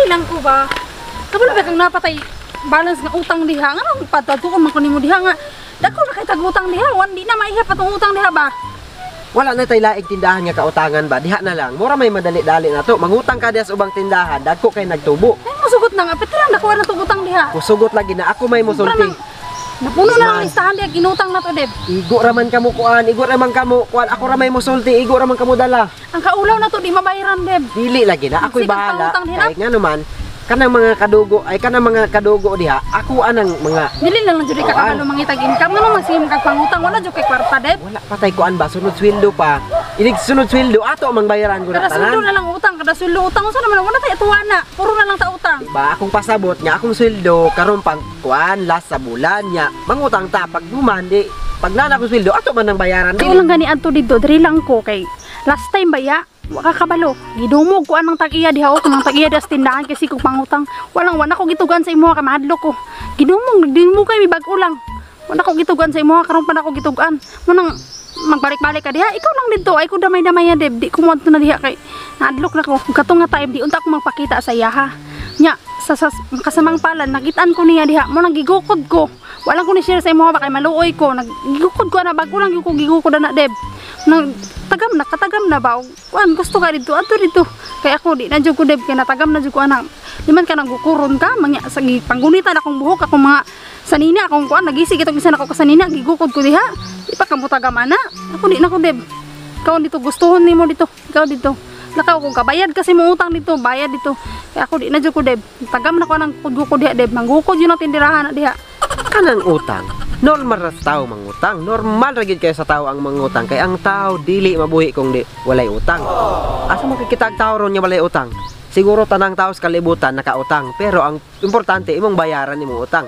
lang ko ba? Kabalo ba kang napatay balance nga utang diha nga nang patatuon man kunin mo diha nga. Dako na kay tag-utang diha, wan di na maiha patong utang diha ba? Wala na tay laig tindahan nga kautangan ba? Diha na lang. Mura may madali-dali na to. Mangutang ka diha sa ubang tindahan, dagko kay nagtubo. Ay musugot na nga, pitiran dako na tong utang diha. Kusugot lagi na ako may musulti. Napuno na ang listahan diha ginutang na to, Deb. Igo raman kamo kuan, igo raman kamo kuan, ako ra may musulti, igo raman kamo dala. Ang kaulaw na to di mabayaran, Deb. Dili lagi na, ako'y Sige, bahala. utang diha. Kay nga naman, kanang mga kadugo diha, ako anang mga Dili lang jud ka kabalo mangitag income ngano masim kag pangutang wala jud kay kwarta, Deb. wala patay kuan ba sunod sweldo pa. Inig sunod sweldo ato ang bayaran ko na Kada suldo tanan. na lang utang, kada suldo utang unsa naman wala tay tuwana. Puro na lang ta utang. Diba, akong pasabot nga akong sweldo karon pang kuan last sa bulan nya. Mangutang ta pag dumandi, pag nana ko sweldo ato man ang bayaran. Di lang gani adto dito, diri lang ko kay last time ba ya? Waka kabalo. Gidumog ko anang tag-iya diha o kanang tag-iya das tindahan kasi kog pangutang. Walang wala ko gitugan sa imo ka mahadlok ko. Gidumog nagdimo kay mi bag ulang. Wala ko gitugan sa imo karon pa na ko gitugan. Manang magbalik-balik ka diha, ikaw lang dito ay ko damay-damay ya, Deb. Di ko mo na diha kay nahadlok na ko. Katong nga time di unta ko magpakita sa iya ha. Nya sa kasamang palan nakitaan ko niya diha mo nang gigukod ko. Wala ko ni share sa imo ba kay maluoy ko. Nagigukod ko na bag ulang yung ko gigukod na, Deb. Nang katagam na ba? Kuan gusto ka dito ato dito. Kay ako di na jud ko, Deb, kay natagam na jud ko anang. Di man ka nang gukuron ka mangya sa panggunitan akong buhok akong mga sanina akong kuan nagisig itong isa nako ka sanina gigukod ko diha. Di pa kamo tagam ana. Ako di na ko, Deb. Ikaw dito gustuhon nimo dito. Ikaw dito. Lakaw ko kabayad kasi mo utang dito, bayad dito. Kay ako di na jud ko, Deb. Tagam na ko nang kudgukod diha, Deb. Manggukod yun ang tindirahan na diha. Kanang utang. Normal ra sa tao mangutang. Normal ra gid kay sa tao ang mangutang kay ang tao dili mabuhi kung di walay utang. Asa mo kikita ang tao ron nga walay utang? Siguro tanang tao sa kalibutan nakautang, pero ang importante imong bayaran imong utang.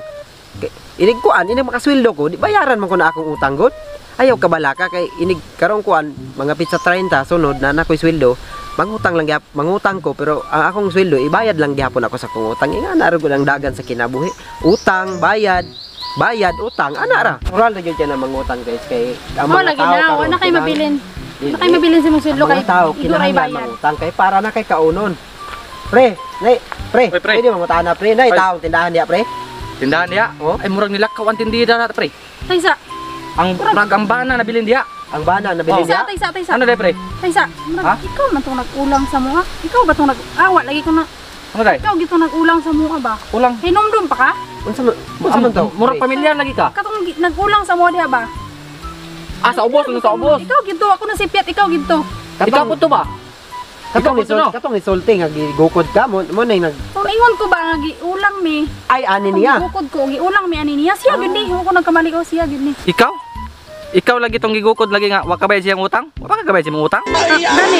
Inig kuan, inig makasweldo ko, di bayaran man ko na akong utang god. Ayaw ka balaka kay inig karong kuan mga pizza 30 sunod na nakoy sweldo. Mangutang ko pero ang akong sweldo ibayad lang gyapon ako sa kong utang. Nga na ko lang dagan sa kinabuhi. Utang, bayad, utang, ana ra. Moral na gyud na mangutang guys kay ang Mo mga lagi tao na, karon, wala kay kinahanglan- mabilin. Dili. Wala kay mabilin sa mong sweldo Ang kay mga tao iguray kinahanglan bayad. mangutang kay para na kay kaunon. Pre, nay, pre. Oy, pre. Pwede mangutana na pre, nay Oy. taong tindahan diya pre. Tindahan diya. Oh. Ay murag nilakaw ang tindida na, pre. Taysa, Ang murag ang bana nabilin diya. Ang bana nabili taysa, diya. taysa. Ano day, pre? Taysa, Ha? ikaw man tong nag-ulang sa mua. Ikaw ba tong nag-awa lagi ko na. Ano day? Ikaw gito nag-ulang sa mua ba? Ulang. Hinumdum pa ka? Unsa man to? Murag pamilyar lagi ka. Katong nag-ulang sa mua diha ba? Ah, sa ubos, ano sa ubos? Ikaw gito, ako na si Piat, ikaw gito. Ikaw po to ba? Katong Ikaw po to, no? katong isulti nga gigukod ka mo nay nag Kung ingon ko ba nga giulang mi. ay ani niya. Bukod ko giulang mi ani niya. Siya gid ni, ko nagkamali ko siya gid ni. Ikaw? Ikaw lagi tong gigukod lagi nga wa ka bayad siyang utang? Wa ka bayad siyang utang? Dani,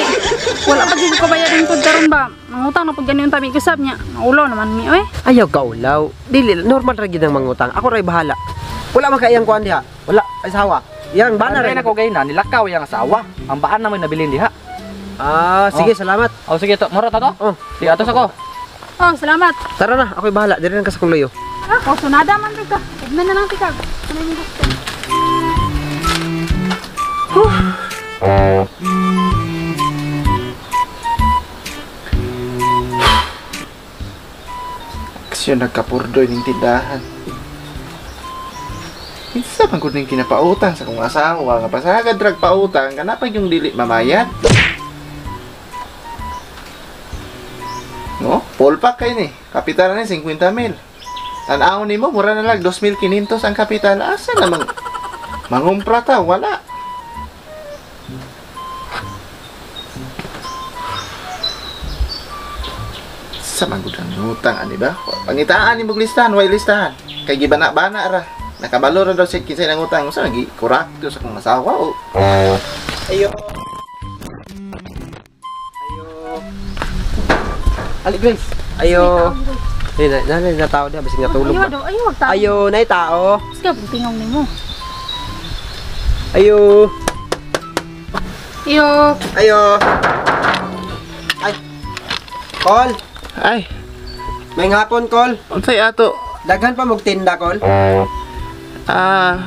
wala pa gid ko bayarin pud karon ba? Mangutang na pud ganin tami kusab niya. Ulo naman mi oy. Ayaw ka ulaw. Dili normal ra gid ang mangutang. Ako ray bahala. Wala man kayang kuan diha. Wala asawa. Yang bana Bana ray na ko gay na nilakaw yang asawa. Ang baan naman nabilin diha. Ah, sige, salamat. Oh sige to, mura ta to. Oh, Di atos ako. Oh, salamat. tara na, ako'y bahala. Diri lang ka sa kuluyo. Ah, sunada man rin ka. Igman na lang tikag. Ano yung gusto? Kasi nagkapurdoy ng tindahan. Isa man ko ning kinapautang sa kong asawa nga pasagad drag pautang kanapa yung dili mamayad. No, polpak kay ni. Kapital ni 50,000. Tan-aw nimo mura na lang 2,500 ang kapital. Asa namang mangumpra ta wala. Sa man gud ang utang ani ba? Pangitaan ni mong listahan, way listahan. Kay gibana-bana ra. Nakabalo ra daw siya kinsa nang utang. Usa lagi kurak to sa kong asawa o. Ayo. Ali Grace. Ayo. Na tao dia basing natulog Ayaw ba. daw, ayaw magtao. Ayo, nay tao. Ska tingong nimo. Ayo. Iyo. Ayo. Ay. Call. Ay, May ngapon, Call. unsay ato? Daghan pa mong tinda, Call.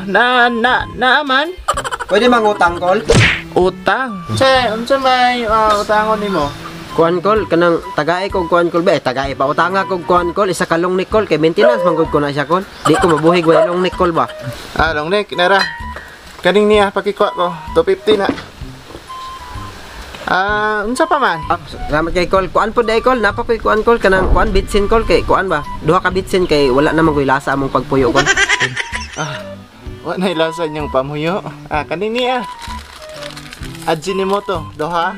Naaman? Pwede mangutang, Call. Utang. Che, unsa may utangon nimo? Kuan kol kanang tagae kog kuan kol ba tagae pa utanga kog kuan kol isa ka long neck kol kay maintenance manggod ko na siya kol. Di ko mabuhi way long neck kol ba. Long neck nara. Kaning niya pakikuha ko 250 na. Unsa pa man? Salamat kay kol. Kuan po dai kol napa koy kuan kol kanang kuan bitsin kol kay kuan ba. Duha ka bitsin kay wala na koy lasa among pagpuyo kol. Wa na ilasa niyang pamuyo. Kaning niya. Ajinomoto, doha.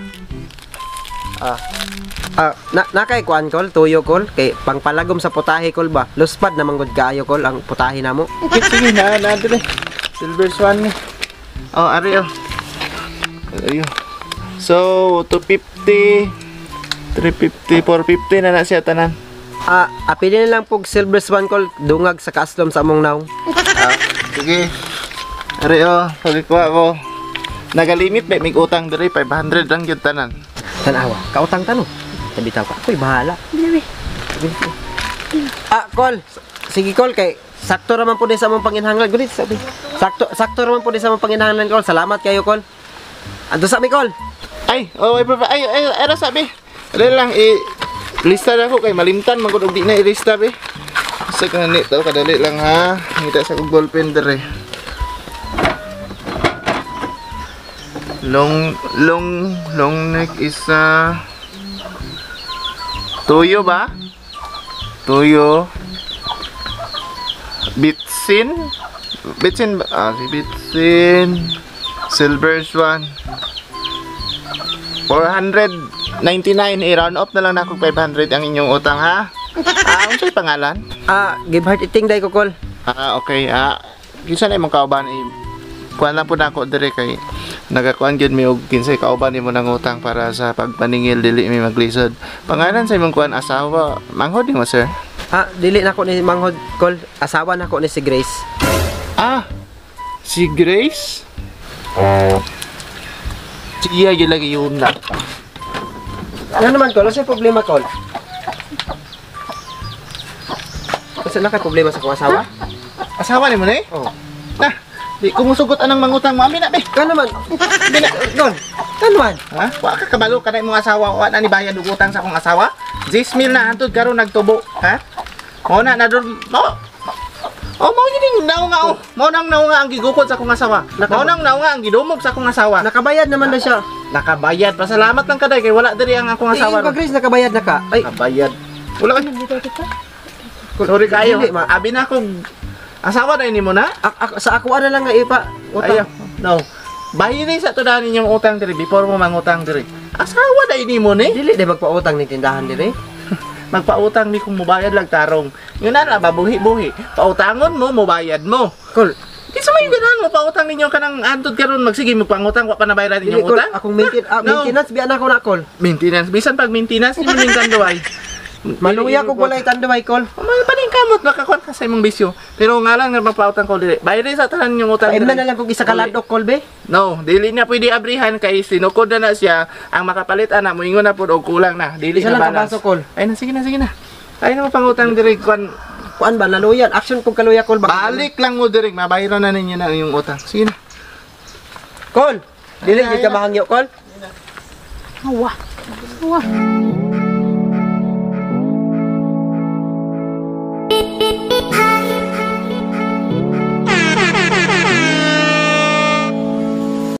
Na kay kuan kol tuyo kol kay pangpalagom sa putahe kol ba. Luspad na manggod kaayo kol ang putahe namo. Okay, sige na dire. Silver Swan ni. Ari. Ayo. So, 250, 350, 450 na siya tanan. Apili na lang pug silver swan kol dungag sa custom sa among naong. Sige. Ari pagikuha ko. Nagalimit may utang dire 500 lang gyud tanan. Tanawa, kautang tanong. Sabi tao ka, ako'y bahala. Bibi. Kol. Sige, Kol, kay sakto raman po din sa mong panginhanglan. Gunit, sabi. Sakto raman po din sa mong panginhanglan, Kol. Salamat kayo, Kol. Ando sa mi, Kol. Ay, era sabi. Ari lang, lista na ako kay malimtan, magod og di na i-lista, be. Sa kanit, kadali lang, ha. Ngita sa kong ballpen dire. Long neck is tuyo ba? Tuyo. Bitsin ba? Si Bitsin. Silver Swan. 499. I-round up na lang na ako 500 ang inyong utang, ha? Unsay pangalan? Give heart eating day ko, Kol. Okay. Kinsa na imong kauban kuan lang po na ako dire kay nagakuan gyud mi og kinsay kauban nimo nang utang para sa pagpaningil dili mi maglisod. Pangalan sa imong kuan asawa, manghod nimo sir? Dili na ko ni manghod, Kol. Asawa na ko ni si Grace. Si Grace? Siya gyud lagi yun na. Ano naman, Kol? Ano yung problema, Kol? Kasi na problema sa kong asawa? Asawa nimo ni? Oo. Di ko musugot anang mangutang mo. Amin na, be. Ano naman? Kol, ano man? Wa ka kabalo ka na imong asawa. Wa na ni bayad og utang sa akong asawa. 10,000 na antod karon nagtubo, ha? O na doon. Mao yun naw nga. Mao nang naw nga ang gigukod sa akong asawa. Mao nang naw nga ang gidumog sa akong asawa. Nakabayad naman na siya. Nakabayad. Pasalamat lang kaday kay wala diri ang akong asawa. Grace, nakabayad na ka. Ay, nakabayad. Wala ka. Sorry kayo. Abi na akong asawa na nimo na? Sa ako na lang nga ipa. Ayaw. No. Bahirin sa to daan ninyong utang diri before mo mangutang diri. Asawa na nimo ni? Dili di magpautang ni tindahan diri. Magpautang mi kung mubayad lang tarong. Yun na mabuhi-buhi. Pautangon mo, mubayad mo. Kol, di sa may ganahan mo pautang ninyo kanang antod karon magsige mo pangutang wa pa nabayaran dili, ninyong Kol. utang? Akong maintenance biyan ako na, Kol. Maintenance. Bisan pag maintenance ni mo ning kanduay. Maluya ko walay tanduay, Kol. May paningkamot makakuan ka sa imong bisyo. Pero nga lang nagpapautang ko dili. Bayarin sa tanan yung utang. Paimna na lang kung isa kaladok, Kol, be. No, dili na pwede abrihan kay sinukod na siya. Ang makapalit ana mo ingon na pud og kulang na. Dili Isa na lang balance. kabaso, Kol. Ay na sige na. Ay na mo pangutang diri Kuan ba naluyan? Action kung kaluya, Kol. balik lang mo diri, mabayaran na ninyo na yung utang. Sige na. Kol, dili ka mahangyo, Kol. Awa.